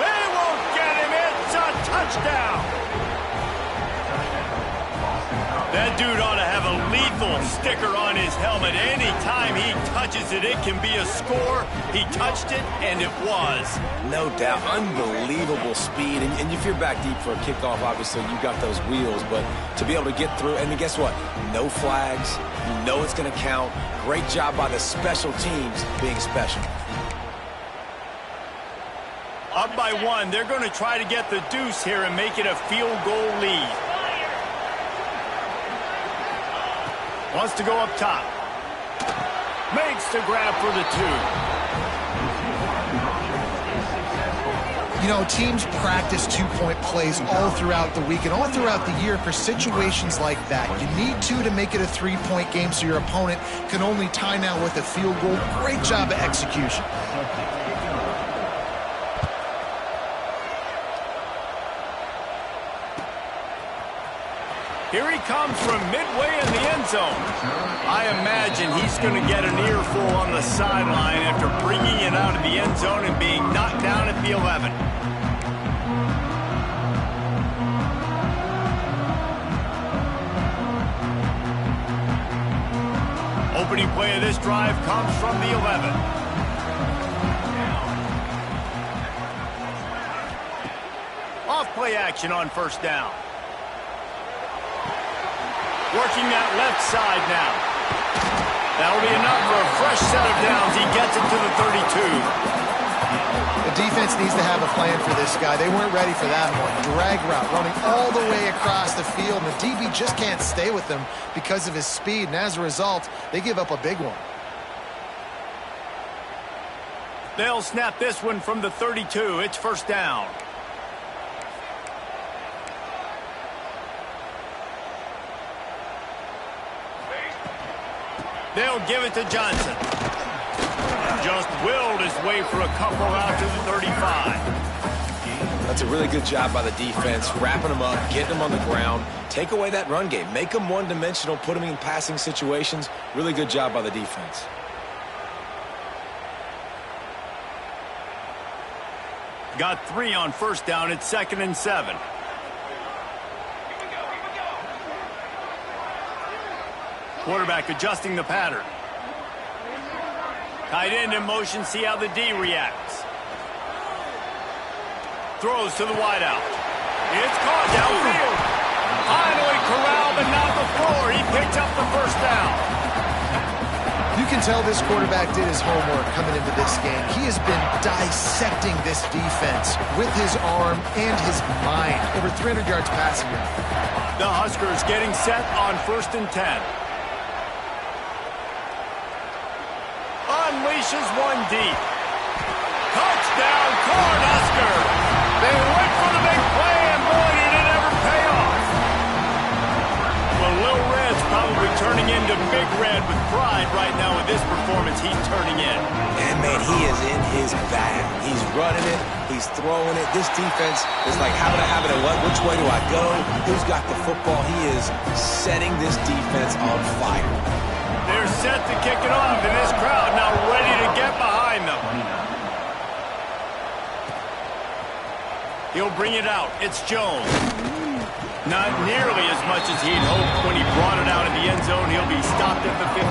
They won't get him. It's a touchdown. That dude ought to have a lethal sticker on his helmet. Anytime he touches it, it can be a score. He touched it, and it was. No doubt. Unbelievable speed. And if you're back deep for a kickoff, obviously you've got those wheels. But to be able to get through, and then guess what? No flags. You know it's going to count. Great job by the special teams being special. Up by 1. They're going to try to get the deuce here and make it a field goal lead. Wants to go up top. Makes the grab for the 2. You know, teams practice 2-point plays all throughout the week and all throughout the year for situations like that. You need to make it a 3-point game so your opponent can only tie now with a field goal. Great job of execution. Here he comes from midway in the end zone. I imagine he's going to get an earful on the sideline after bringing it out of the end zone and being knocked down at the 11. Opening play of this drive comes from the 11. Off play action on first down. Working that left side now. That'll be enough for a fresh set of downs. He gets it to the 32. The defense needs to have a plan for this guy. They weren't ready for that one. Drag route running all the way across the field. And the DB just can't stay with him because of his speed. And as a result, they give up a big one. They'll snap this one from the 32. It's first down. They'll give it to Johnson. Just willed his way for a couple out to the 35. That's a really good job by the defense, wrapping them up, getting them on the ground. Take away that run game. Make them one-dimensional, put them in passing situations. Really good job by the defense. Got 3 on first down. It's 2nd and 7. Quarterback adjusting the pattern. Tight end in motion, see how the D reacts. Throws to the wideout. It's caught downfield. Finally corralled, but not before. He picked up the first down. You can tell this quarterback did his homework coming into this game. He has been dissecting this defense with his arm and his mind. Over 300 yards passing yards. The Huskers getting set on 1st and 10. Unleashes one deep. Touchdown, Cornhusker. They went for the big play, and boy, did it ever pay off. Well, Lil Red's probably turning into Big Red with pride right now with this performance he's turning in. And, man, he is in his bag. He's running it. He's throwing it. This defense is like, how would I have it and what? Which way do I go? Who's got the football? He is setting this defense on fire. They're set to kick it off, and this crowd now ready to get behind them. He'll bring it out. It's Jones. Not nearly as much as he'd hoped when he brought it out in the end zone. He'll be stopped at the 15.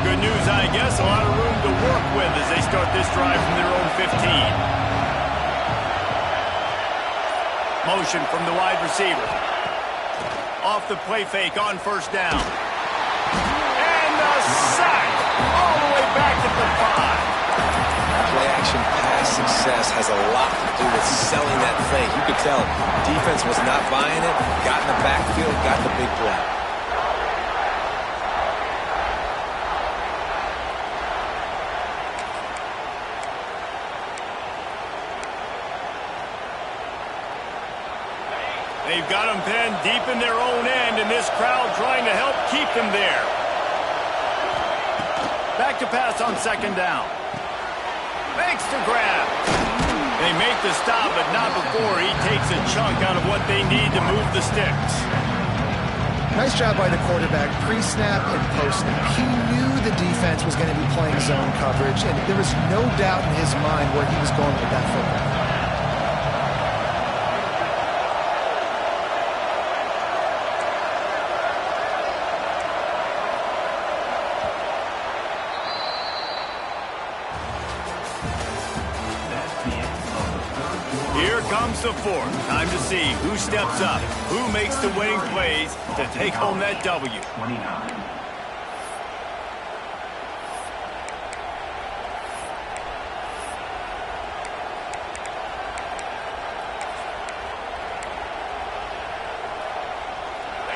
Good news, I guess. A lot of room to work with as they start this drive from their own 15. Motion from the wide receiver. Off the play fake on first down. And a sack all the way back at the 5. Play connection past success has a lot to do with selling that fake. You could tell defense was not buying it, got in the backfield, got the big play. They've got them pinned deep in their own end, and this crowd trying to help keep them there. Back to pass on second down. Makes the grab. They make the stop, but not before he takes a chunk out of what they need to move the sticks. Nice job by the quarterback, pre-snap and post-snap. He knew the defense was going to be playing zone coverage, and there was no doubt in his mind where he was going with that football. Here comes the fourth. Time to see who steps up, who makes the winning plays to take home that W.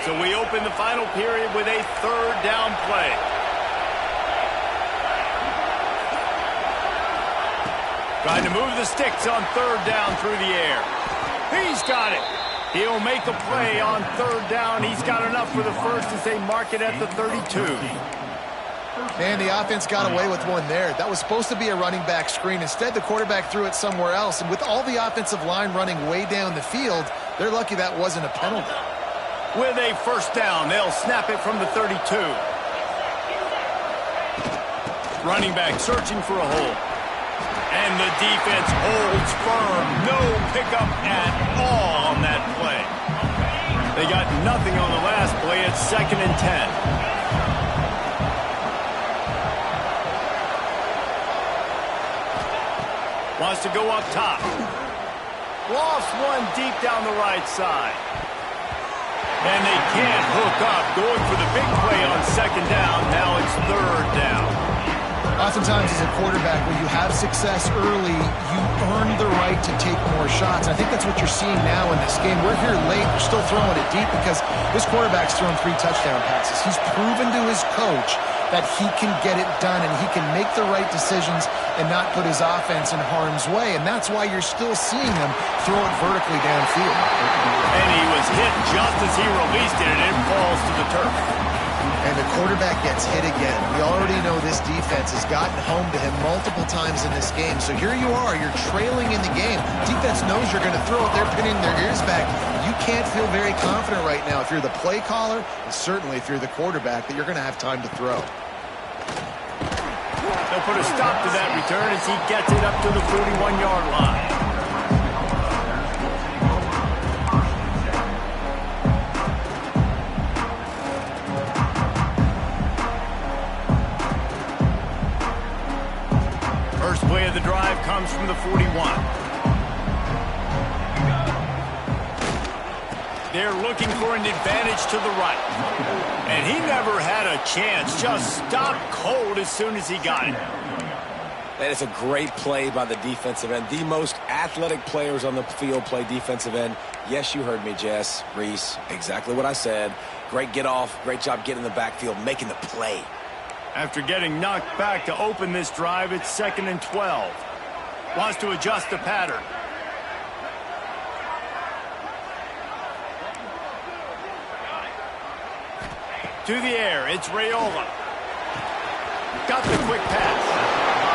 So we open the final period with a third down play. Trying to move the sticks on third down through the air. He's got it. He'll make a play on third down. He's got enough for the first as they mark it at the 32. Man, the offense got away with one there. That was supposed to be a running back screen. Instead, the quarterback threw it somewhere else. And with all the offensive line running way down the field, they're lucky that wasn't a penalty. With a first down, they'll snap it from the 32. Running back searching for a hole. And the defense holds firm. No pickup at all on that play. They got nothing on the last play. It's 2nd and 10. Wants to go up top. Lost one deep down the right side. And they can't hook up. Going for the big play on second down. Now it's third down. Oftentimes as a quarterback, when you have success early, you earn the right to take more shots. I think that's what you're seeing now in this game. We're here late. We're still throwing it deep because this quarterback's thrown 3 touchdown passes. He's proven to his coach that he can get it done and he can make the right decisions and not put his offense in harm's way. And that's why you're still seeing them throw it vertically downfield. And he was hit just as he released it, and it falls to the turf. And the quarterback gets hit again. We already know this defense has gotten home to him multiple times in this game. So here you are, you're trailing in the game. Defense knows you're going to throw it. They're pinning their ears back. You can't feel very confident right now if you're the play caller, and certainly if you're the quarterback, that you're going to have time to throw. They'll put a stop to that return as he gets it up to the 41-yard line. First play of the drive comes from the 41. They're looking for an advantage to the right. And he never had a chance. Just stopped cold as soon as he got it. That is a great play by the defensive end. The most athletic players on the field play defensive end. Yes, you heard me, Jess, Reese. Exactly what I said. Great get off. Great job getting in the backfield, making the play. After getting knocked back to open this drive, it's 2nd and 12. Wants to adjust the pattern. To the air, it's Raiola. Got the quick pass.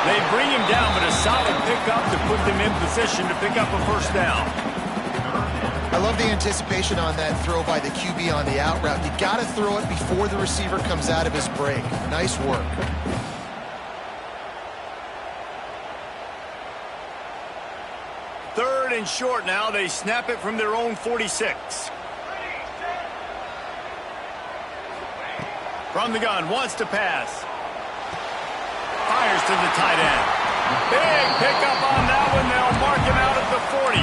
They bring him down, but a solid pickup to put them in position to pick up a first down. I love the anticipation on that throw by the QB on the out route. You got to throw it before the receiver comes out of his break. Nice work. Third and short now. They snap it from their own 46. From the gun, wants to pass. Fires to the tight end. Big pickup on that one. They'll mark him out at the 40.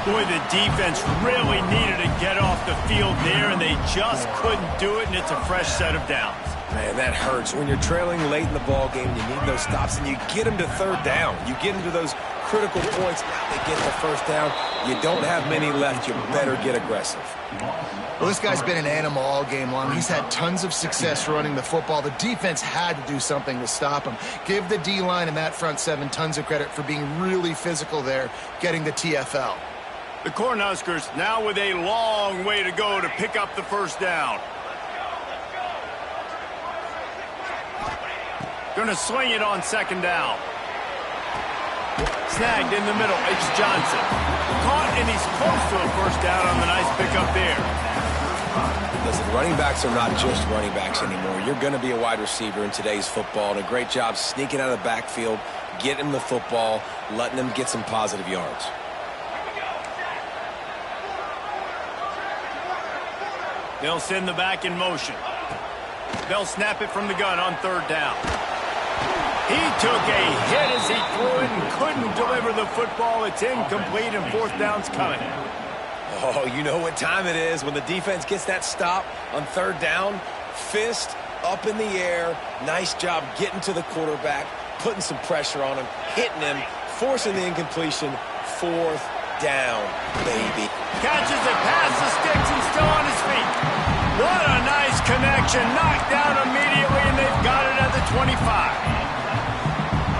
Boy, the defense really needed to get off the field there, and they just couldn't do it, and it's a fresh set of downs. Man, that hurts. When you're trailing late in the ball game, you need those stops, and you get them to third down. You get them to those critical points. Now they get the first down. You don't have many left. You better get aggressive. Well, this guy's been an animal all game long. He's had tons of success running the football. The defense had to do something to stop him. Give the D-line and that front seven tons of credit for being really physical there, getting the TFL. The Cornhuskers now with a long way to go to pick up the first down. Going to swing it on second down. Snagged in the middle. It's Johnson. Caught, and he's close to a first down on the nice pickup there. Listen, running backs are not just running backs anymore. You're going to be a wide receiver in today's football, and a great job sneaking out of the backfield, getting the football, letting them get some positive yards. They'll send the back in motion. They'll snap it from the gun on third down. He took a hit as he threw it and couldn't deliver the football. It's incomplete, and fourth down's coming. Oh, you know what time it is when the defense gets that stop on third down. Fist up in the air. Nice job getting to the quarterback, putting some pressure on him, hitting him, forcing the incompletion. Fourth down, baby. Catches it past the sticks and still on his feet. What a nice connection. Knocked down immediately, and they've got it at the 25.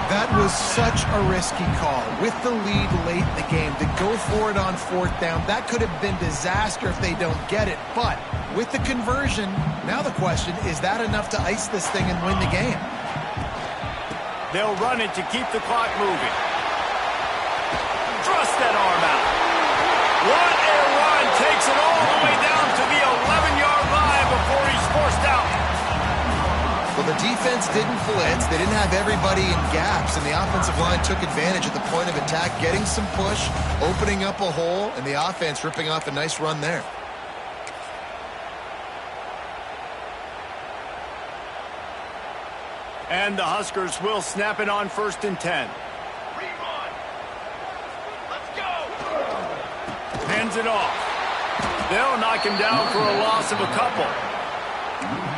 That was such a risky call. With the lead late in the game, to go for it on fourth down, that could have been disaster if they don't get it. But with the conversion, now the question, is that enough to ice this thing and win the game? They'll run it to keep the clock moving. Thrust that arm out. What a run. Takes it all the way down to the 11-yard line before he's forced out. Well, the defense didn't blitz. They didn't have everybody in gaps, and the offensive line took advantage at the point of attack, getting some push, opening up a hole, and the offense ripping off a nice run there. And the Huskers will snap it on 1st and 10. Hands it off. They'll knock him down for a loss of a couple.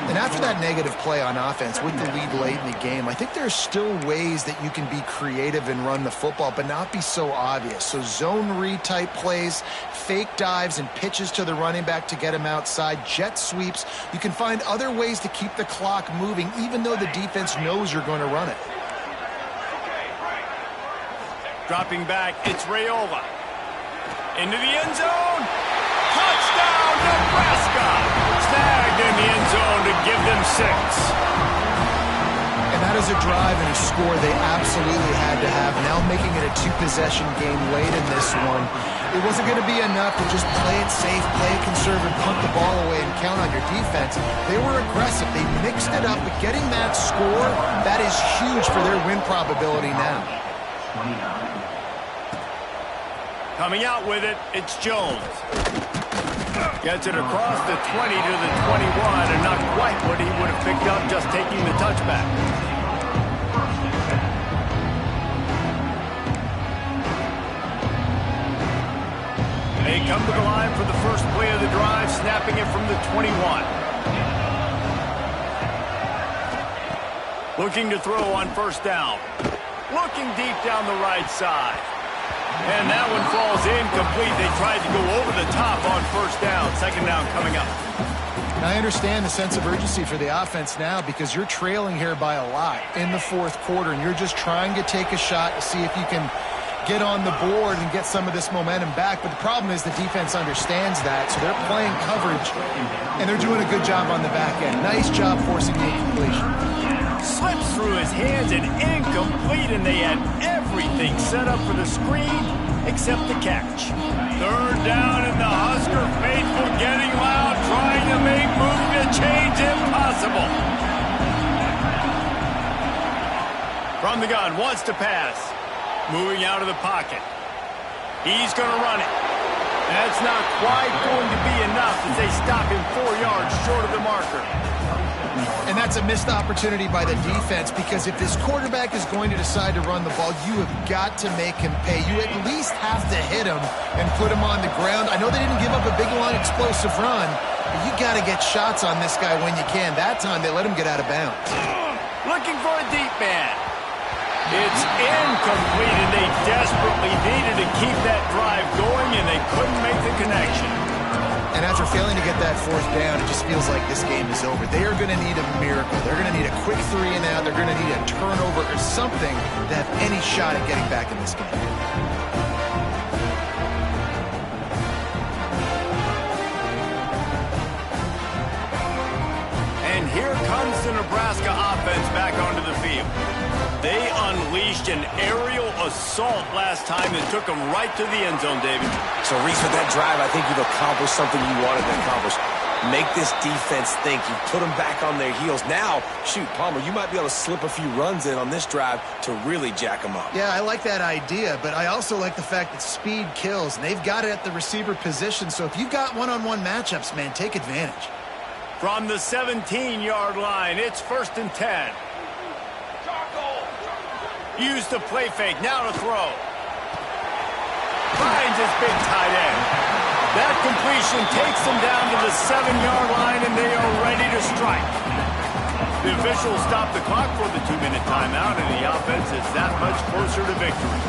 And after that negative play on offense with the lead late in the game, I think there's still ways that you can be creative and run the football, but not be so obvious. So zone read type plays, fake dives and pitches to the running back to get him outside, jet sweeps. You can find other ways to keep the clock moving, even though the defense knows you're going to run it. Dropping back, it's Raiola. Into the end zone. Touchdown, Nebraska! Snagged in the end zone to give them 6. And that is a drive and a score they absolutely had to have. Now making it a 2-possession game late in this one. It wasn't going to be enough to just play it safe, play it conservative, punt the ball away, and count on your defense. They were aggressive. They mixed it up, but getting that score, that is huge for their win probability now. Coming out with it, it's Jones. Gets it across the 20 to the 21, and not quite what he would have picked up just taking the touchback. They come to the line for the first play of the drive, snapping it from the 21. Looking to throw on 1st down. Looking deep down the right side. And that one falls incomplete. They tried to go over the top on 1st down. 2nd down coming up. I understand the sense of urgency for the offense now because you're trailing here by a lot in the 4th quarter, and you're just trying to take a shot to see if you can get on the board and get some of this momentum back. But the problem is the defense understands that, so they're playing coverage, and they're doing a good job on the back end. Nice job forcing the incompletion. Slips through his hands and incomplete, and they had everything set up for the screen except the catch. 3rd down, and the Husker faithful getting loud, trying to make move to change impossible. From the gun, wants to pass. Moving out of the pocket. He's going to run it. That's not quite going to be enough as they stop him 4 yards short of the marker. And that's a missed opportunity by the defense, because if this quarterback is going to decide to run the ball, you have got to make him pay. You at least have to hit him and put him on the ground. I know they didn't give up a big, long, explosive run, but you got to get shots on this guy when you can. That time, they let him get out of bounds. Looking for a deep man. It's incomplete, and they desperately needed to keep that drive going, and they couldn't make the connection. And after failing to get that fourth down, it just feels like this game is over. They are going to need a miracle. They're going to need a quick 3 and out. They're going to need a turnover or something to have any shot at getting back in this game. And here comes the Nebraska offense back onto the field. They unleashed an aerial assault last time and took them right to the end zone, David. So, Reese, with that drive, I think you've accomplished something you wanted to accomplish. Make this defense think. You put them back on their heels. Now, shoot, Palmer, you might be able to slip a few runs in on this drive to really jack them up. Yeah, I like that idea, but I also like the fact that speed kills, and they've got it at the receiver position. So if you've got one-on-one matchups, man, take advantage. From the 17-yard line, it's 1st and 10. Use the play fake, now to throw. Finds his big tight end. That completion takes him down to the 7-yard line, and they are ready to strike. The officials stop the clock for the 2-minute timeout, and the offense is that much closer to victory.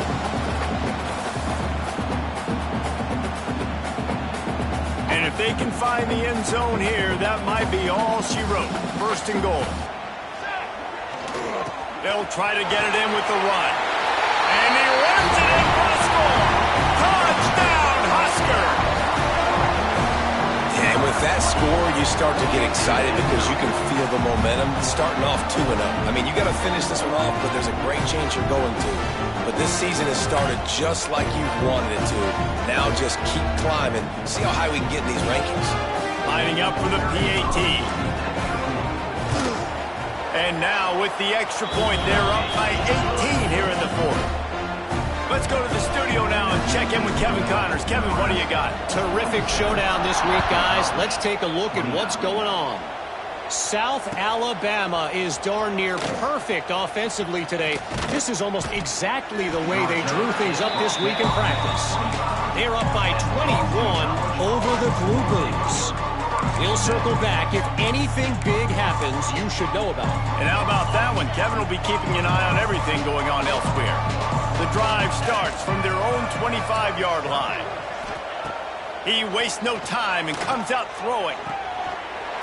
And if they can find the end zone here, that might be all she wrote. 1st and goal. They'll try to get it in with the run. And he runs it in for a score. Touchdown, Husker! Yeah, and with that score, you start to get excited because you can feel the momentum starting off 2-0. I mean, you got to finish this one off, but there's a great chance you're going to. But this season has started just like you wanted it to. Now just keep climbing. See how high we can get in these rankings. Lining up for the PAT. And now with the extra point, they're up by 18 here in the 4th. Let's go to the studio now and check in with Kevin Connors. Kevin, what do you got? Terrific showdown this week, guys. Let's take a look at what's going on. South Alabama is darn near perfect offensively today. This is almost exactly the way they drew things up this week in practice. They're up by 21 over the Blue Bulls. We'll circle back. If anything big happens, you should know about it. And how about that one? Kevin will be keeping an eye on everything going on elsewhere. The drive starts from their own 25-yard line. He wastes no time and comes out throwing.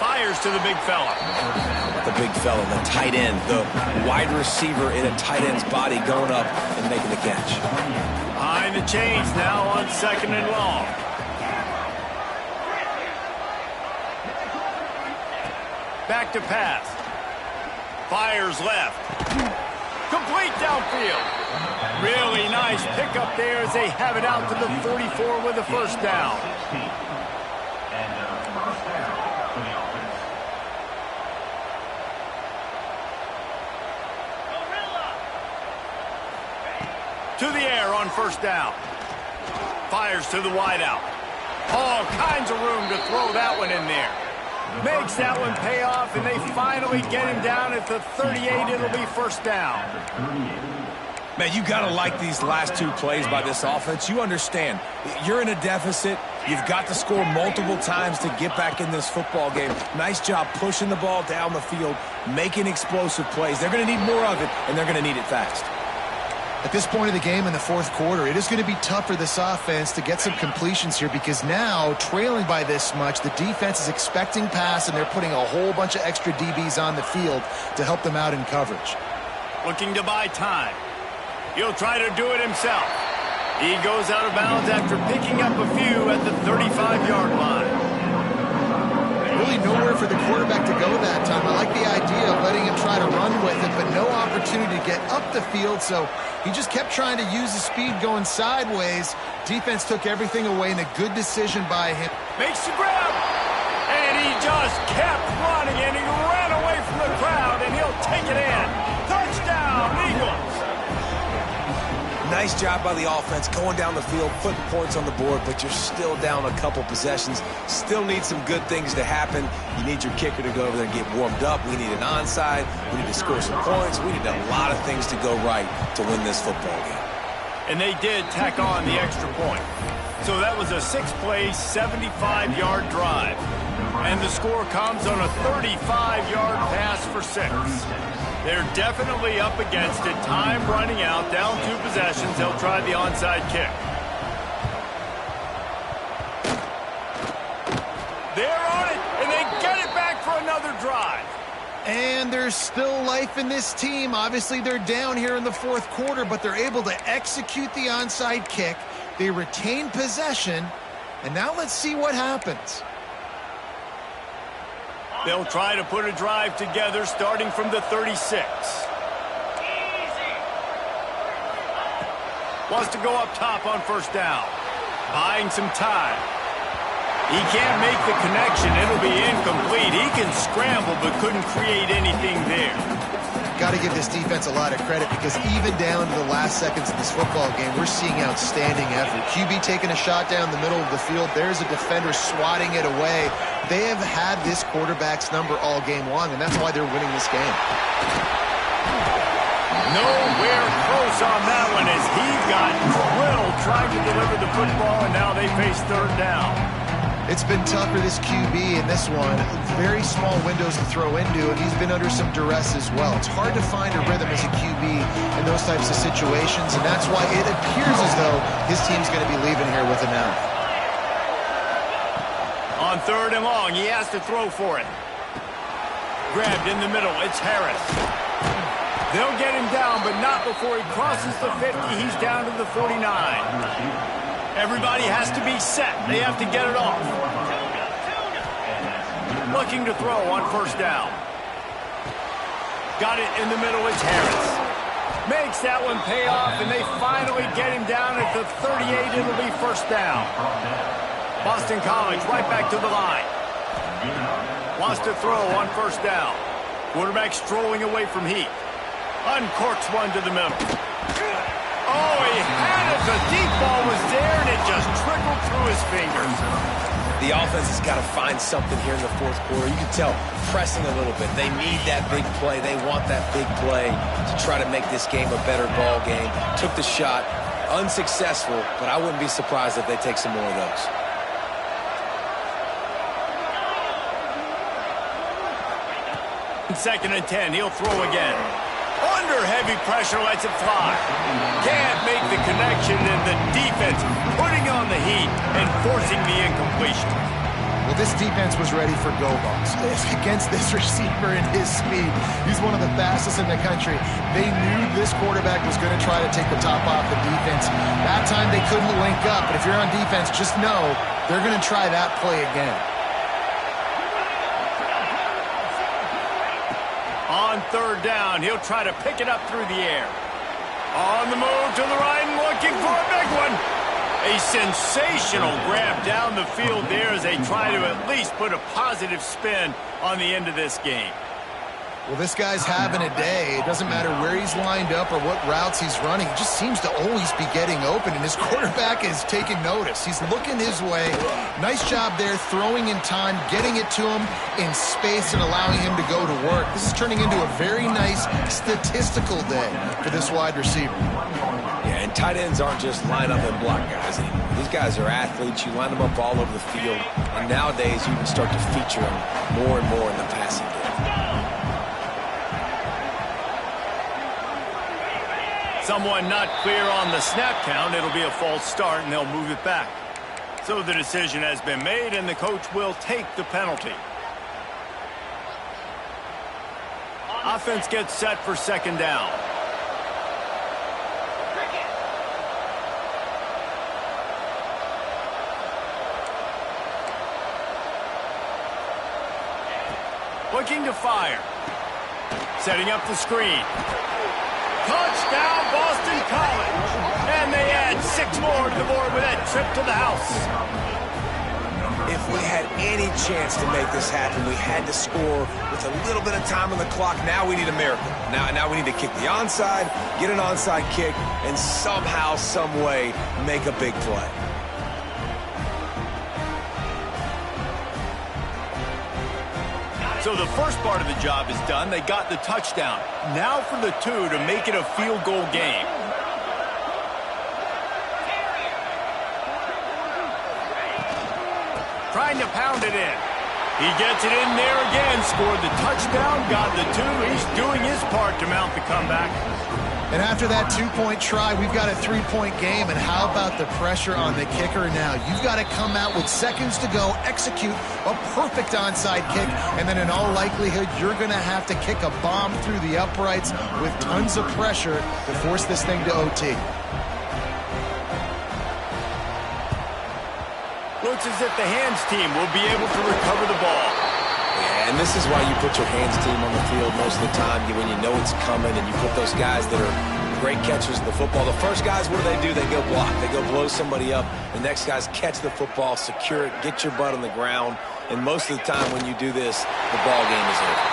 Fires to the big fella. The big fella, the tight end, the wide receiver in a tight end's body going up and making the catch. Behind the chains now on 2nd and long. Back to pass. Fires left. Complete downfield. Really nice pickup there as they have it out to the 44 with a 1st down. To the air on 1st down. Fires to the wideout. All kinds of room to throw that one in there. Makes that one pay off, and they finally get him down at the 38. It'll be 1st down. Man, you got to like these last 2 plays by this offense. You understand. You're in a deficit. You've got to score multiple times to get back in this football game. Nice job pushing the ball down the field, making explosive plays. They're going to need more of it, and they're going to need it fast. At this point of the game in the 4th quarter, it is going to be tough for this offense to get some completions here, because now, trailing by this much, the defense is expecting pass, and they're putting a whole bunch of extra DBs on the field to help them out in coverage. Looking to buy time. He'll try to do it himself. He goes out of bounds after picking up a few at the 35-yard line. Really nowhere for the quarterback to go that time. I like the idea of letting him try to run with it, but no opportunity to get up the field, so he just kept trying to use the speed going sideways. Defense took everything away, and a good decision by him. Makes the grab, and he just kept running, and he ran away from the crowd, and he'll take it in. Touchdown, Eagles! Nice job by the offense going down the field, putting points on the board, but you're still down a couple possessions. Still need some good things to happen. You need your kicker to go over there and get warmed up. We need an onside. We need to score some points. We need a lot of things to go right to win this football game. And they did tack on the extra point. So that was a 6-play, 75-yard drive. And the score comes on a 35-yard pass for 6. They're definitely up against it. Time running out, down 2 possessions. They'll try the onside kick. They're on it, and they get it back for another drive. And there's still life in this team. Obviously, they're down here in the 4th quarter, but they're able to execute the onside kick. They retain possession, and now let's see what happens. They'll try to put a drive together starting from the 36. Wants to go up top on first down. Buying some time. He can't make the connection. It'll be incomplete. He can scramble but couldn't create anything there. Got to give this defense a lot of credit because even down to the last seconds of this football game, we're seeing outstanding effort. QB taking a shot down the middle of the field. There's a defender swatting it away. They have had this quarterback's number all game long, and that's why they're winning this game. Nowhere close on that one as he got drilled trying to deliver the football, and now they face 3rd down. It's been tough for this QB in this one. Very small windows to throw into, and he's been under some duress as well. It's hard to find a rhythm as a QB in those types of situations, and that's why it appears as though his team's going to be leaving here with an F. On 3rd and long, he has to throw for it. Grabbed in the middle, it's Harris. They'll get him down, but not before he crosses the 50. He's down to the 49. Everybody has to be set. They have to get it off. Looking to throw on first down. Got it in the middle. It's Harris. Makes that one pay off, and they finally get him down at the 38. It'll be first down. Boston College right back to the line. Wants to throw on first down. Quarterback strolling away from Heath. Uncorks one to the middle. Oh, he had it. The deep ball was there, and it just trickled through his fingers. The offense has got to find something here in the 4th quarter. You can tell pressing a little bit. They need that big play. They want that big play to try to make this game a better ball game. Took the shot. Unsuccessful, but I wouldn't be surprised if they take some more of those. Second and 10. He'll throw again. Under heavy pressure, lets it fly. Can't make the connection, and the defense putting on the heat and forcing the incompletion. Well, this defense was ready for go balls against this receiver and his speed. He's one of the fastest in the country. They knew this quarterback was going to try to take the top off the defense. That time they couldn't link up, but if you're on defense, just know they're going to try that play again. On 3rd down, he'll try to pick it up through the air. On the move to the right and looking for a big one. A sensational grab down the field there as they try to at least put a positive spin on the end of this game. Well, this guy's having a day. It doesn't matter where he's lined up or what routes he's running. He just seems to always be getting open, and his quarterback is taking notice. He's looking his way. Nice job there, throwing in time, getting it to him in space and allowing him to go to work. This is turning into a very nice statistical day for this wide receiver. Yeah, and tight ends aren't just line up and block guys anymore. These guys are athletes. You line them up all over the field, and nowadays you can start to feature them more and more in the passing game. Someone not clear on the snap count. It'll be a false start, and they'll move it back. So the decision has been made, and the coach will take the penalty. Offense gets set for second down. Looking to fire. Setting up the screen. Touchdown, Boston College. And they add 6 more to the board with that trip to the house. If If we had any chance to make this happen, we had to score with a little bit of time on the clock. Now we need a miracle. Now we need to kick the onside, get an onside kick, and somehow, some way, make a big play. So the first part of the job is done. They got the touchdown. Now for the two to make it a field goal game. Trying to pound it in. He gets it in there again. Scored the touchdown. Got the two. He's doing his part to mount the comeback. And after that two-point try, we've got a three-point game. And how about the pressure on the kicker now? You've got to come out with seconds to go, execute a perfect onside kick, and then in all likelihood, you're going to have to kick a bomb through the uprights with tons of pressure to force this thing to OT. Looks as if the hands team will be able to recover the ball. Yeah, and this is why you put your hands team on the field most of the time when you know it's coming, and you put those guys that are great catchers of the football. The first guys, what do? They go block. They go blow somebody up. The next guys catch the football, secure it, get your butt on the ground. And most of the time when you do this, the ball game is over.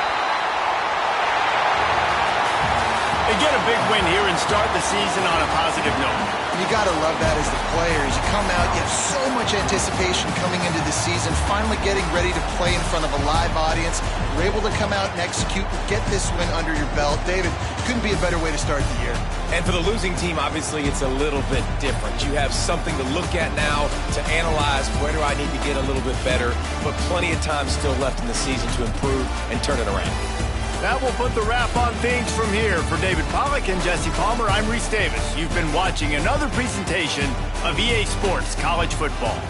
They get a big win here and start the season on a positive note. You got to love that as the players. You come out, you have so much anticipation coming into the season, finally getting ready to play in front of a live audience. You're able to come out and execute and get this win under your belt. David, couldn't be a better way to start the year. And for the losing team, obviously, it's a little bit different. You have something to look at now to analyze where do I need to get a little bit better, but plenty of time still left in the season to improve and turn it around. That will put the wrap on things from here. For David Pollack and Jesse Palmer, I'm Reese Davis. You've been watching another presentation of EA Sports College Football.